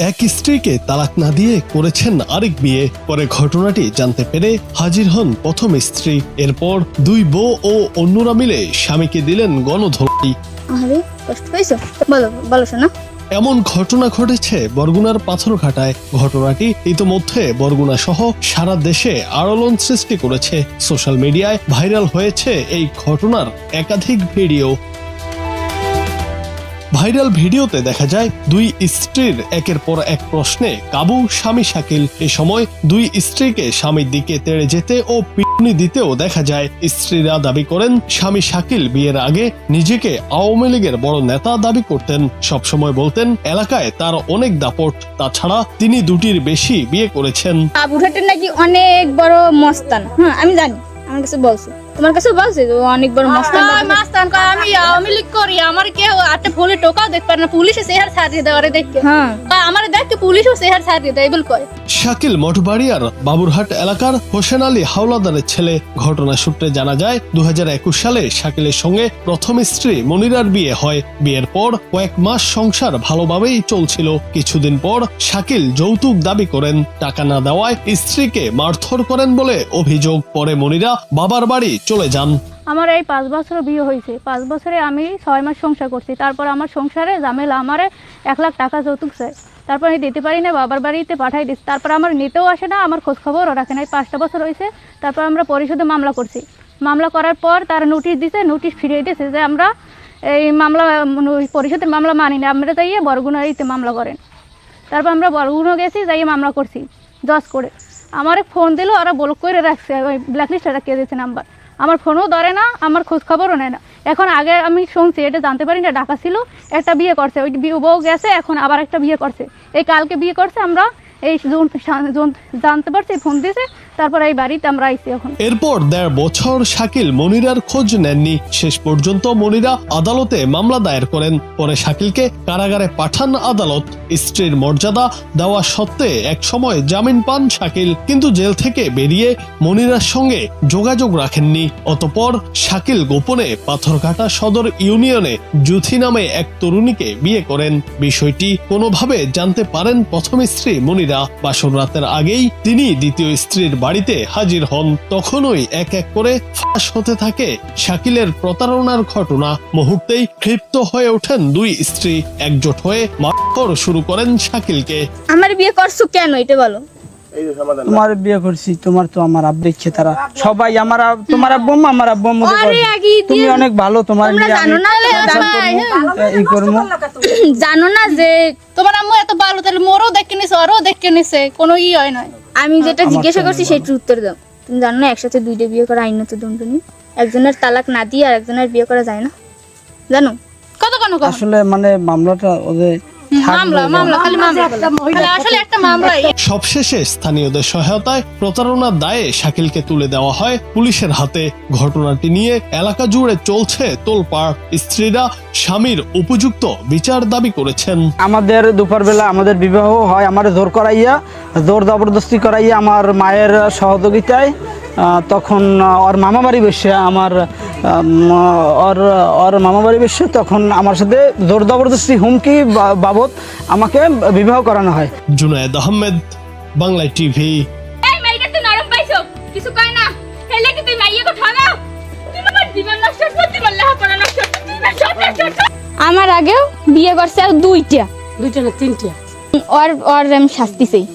এক স্ত্রীকে তালাক না দিয়ে করেছেন আরেক বিয়ে। পরে ঘটনাটি জানতে পেরে হাজির হন প্রথম স্ত্রী। এরপর দুই বউ ও অন্যরা মিলে স্বামীকে দিলেন গণধর্ষণ। এমন ঘটনা ঘটেছে বরগুনার পাথরঘাটায়। ঘটনাটি ইতোমধ্যে বরগুনা সহ সারা দেশে আলোড়ন সৃষ্টি করেছে। সোশ্যাল মিডিয়ায় ভাইরাল হয়েছে এই ঘটনার একাধিক ভিডিও। ভাইরাল ভিডিওতে দেখা যায় দুই স্ত্রীর একের পর এক প্রশ্নে কাবু স্বামী শাকিল। এ সময় দুই স্ত্রীকে স্বামীর দিকে তেড়ে যেতে ও পিটুনি দিতেও দেখা যায়। স্ত্রীরা দাবি করেন স্বামী শাকিল বিয়ের আগে নিজেকে আওয়ামী লীগের বড় নেতা দাবি করতেন। সবসময় বলতেন এলাকায় তার অনেক দাপট, তাছাড়া তিনি দুটির বেশি বিয়ে করেছেন। বুড়াটা নাকি অনেক বড় মস্তান। আমি জানি, আমার কাছে বলছে, তোমার কাছে বলছে অনেক বড় মস্তান। মস্তান আমি আওয়ামী লীগ করি, আমার কেউ আটে ফুলে টোকাও দেখতে পারে না, পুলিশে চেহার ছাড়িয়ে দেয় দেখে। আমার দেখতে পুলিশও চেহার ছাড়িয়ে দেয় বল কয়। শাকিল মঠবাড়িয়ার বাবুরহাট এলাকার হোসেন আলী হাওলাদারের ছেলে। ঘটনা সূত্রে জানা যায় 2021 সালে শাকিলের সঙ্গে প্রথম স্ত্রী মনিরার বিয়ে হয়। বিয়ের পর কয়েক মাস সংসার ভালোভাবেই চলছিল। কিছুদিন পর শাকিল যৌতুক দাবি করেন। টাকা না দেওয়ায় স্ত্রীকে মারধর করেন বলে অভিযোগ। পরে মনিরা বাবার বাড়ি চলে যান। আমার এই 5 বছর বিয়ে হয়েছে, 5 বছরে আমি 6 মাস সংসার করছি। তারপর আমার সংসারে ঝামেলা, আমারে 1 লাখ টাকা যৌতুক চাই। তারপর আমি দিতে পারি না, বাবার বাড়িতে পাঠাই দিচ্ছি। তারপর আমার নিতেও আসে না, আমার খোঁজ খবরও রাখে না। 5টা বছর হয়েছে। তারপর আমরা পরিষদে মামলা করছি। মামলা করার পর তার নোটিশ দিছে, নোটিশ ফিরিয়ে দিয়েছে যে আমরা এই মামলা পরিষদের মামলা মানি না, আমরা যাইয়ে বরগুনারিতে মামলা করেন। তারপর আমরা বরগুনা গেছি, যাইয়ে মামলা করছি জজ করে। আমার ফোন দিল, ওরা ব্লক করে রাখছে, ওই ব্ল্যাকলিস্টে রাখিয়ে দিয়েছে নাম্বার। আমার ফোনও ধরে না, আমার খোঁজ খবরও নেয় না। এখন আগে আমি শুনছি, এটা জানতে পারি না, ঢাকা ছিল, একটা বিয়ে করছে, ওই বউ গেছে, এখন আবার একটা বিয়ে করছে, এই কালকে বিয়ে করছে। আমরা এই জানতে পারছি, ফোন দিয়েছে, তারপর এই বাড়িতে আমরা আইছি এখন। এরপর 1.5 বছর শাকিল মনিরার খোঁজ নেননি। শেষ পর্যন্ত মনিরা আদালতে মামলা দায়ের করেন। পরে শাকিলকে কারাগারে পাঠান আদালত। স্ত্রীর মর্যাদা দেওয়া সত্ত্বে এক সময় জামিন পান শাকিল, কিন্তু জেল থেকে বেরিয়ে মনিরার সঙ্গে যোগাযোগ রাখেননি। অতঃপর শাকিল গোপনে পাথরঘাটা সদর ইউনিয়নে জুথি নামে এক তরুণীকে বিয়ে করেন। বিষয়টি কোনোভাবে জানতে পারেন প্রথম স্ত্রী মনিরা। বাসর রাতের আগেই তিনি দ্বিতীয় স্ত্রীর বাড়িতে হাজির হন। তখনই এক এক করে ফাঁস হতে থাকে শাকিলের প্রতারণার ঘটনা। মুহূর্তেই ক্ষিপ্ত হয়ে ওঠেন দুই স্ত্রী, একজোট হয়ে মারধর শুরু করেন শাকিলকে। আমার বিয়ে করছো কেন এটা বলো? তোমার বিয়ে করছি, তোমার তো আমার আব্বা ইচ্ছে, তারা সবাই আমার তোমার আব্বু আমার আব্বু তুমি অনেক ভালো। তোমার জানো না যে তোমার আম্মু এত ভালো, তাহলে মোরও দেখে নিছে, ওরও দেখে নিছে, কোনো ই হয় না। আমি যেটা জিজ্ঞাসা করছি সেটার উত্তর দাও। তুমি জানো না একসাথে 2টা বিয়ে করা আইনত দণ্ডনীয়? একজনের তালাক না দিয়ে আর একজনের বিয়ে করা যায় না, জানো? কত কোন আসলে মানে মামলাটা ওদের সবশেষে স্থানীয়দের সহায়তায় প্রতারণার দায়ে শাকিলকে তুলে দেওয়া হয় পুলিশের হাতে। ঘটনাটি নিয়ে এলাকা জুড়ে চলছে তোলপাড়। স্ত্রীরা স্বামীর উপযুক্ত বিচার দাবি করেছেন। আমাদের দুপুরবেলা আমাদের বিবাহ হয়, আমার জোর জবরদস্তি করাইয়া আমার মায়ের সহযোগিতায়। তখন ওর মামা বাড়ি বসে ওর মামা বাড়ি বসে তখন আমার সাথে জোর জবরদস্তি হুমকি বাবদ আমাকে বিবাহ করানো হয়। জুনায়েদ আহমেদ, বাংলা টিভি। আমার আগেও বিয়ে করছে 2টা না 3টা। ওর শাস্তি চাই।